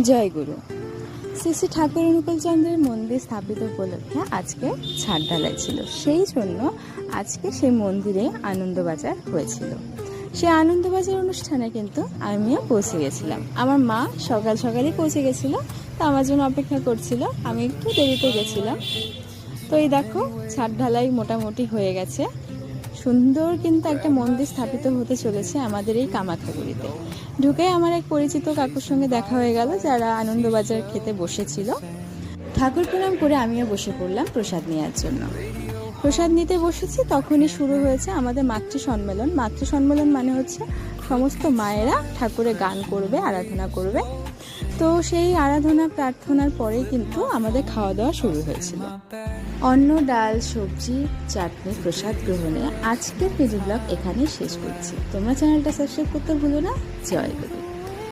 জয় গুরু। শ্রী শ্রী ঠাকুর অনুকূলচন্দ্রের মন্দির স্থাপিত উপলক্ষে আজকে ছাদ ঢালাই ছিল, সেই জন্য আজকে সেই মন্দিরে আনন্দবাজার হয়েছিল। সেই আনন্দবাজার অনুষ্ঠানে কিন্তু আমিও পৌঁছে গেছিলাম। আমার মা সকাল সকালই পৌঁছে গেছিলো, তো আমার জন্য অপেক্ষা করছিল। আমি একটু দেরিতে গেছিলাম। তো এই দেখো, ছাদ ঢালাই মোটামুটি হয়ে গেছে। সুন্দর কিন্তু একটা মন্দির স্থাপিত হতে চলেছে আমাদের এই কামাখ্যাগুড়িতে। ঢুকে আমার এক পরিচিত কাকুর সঙ্গে দেখা হয়ে গেল, যারা আনন্দবাজার খেতে বসেছিল। ঠাকুর প্রণাম করে আমিও বসে পড়লাম প্রসাদ নেওয়ার জন্য। প্রসাদ নিতে বসেছি, তখনই শুরু হয়েছে আমাদের মাতৃ সম্মেলন। মাতৃ সম্মেলন মানে হচ্ছে সমস্ত মায়েরা ঠাকুরে গান করবে, আরাধনা করবে। তো সেই আরাধনা প্রার্থনার পরে কিন্তু আমাদের খাওয়া দাওয়া শুরু হয়েছিল। অন্ন, ডাল, সবজি, চাটনি, প্রসাদ গ্রহণে আজকের মিনি ব্লগ এখানেই শেষ করছি। তোমরা চ্যানেলটা সাবস্ক্রাইব করতে ভুলো না। জয় গুরু।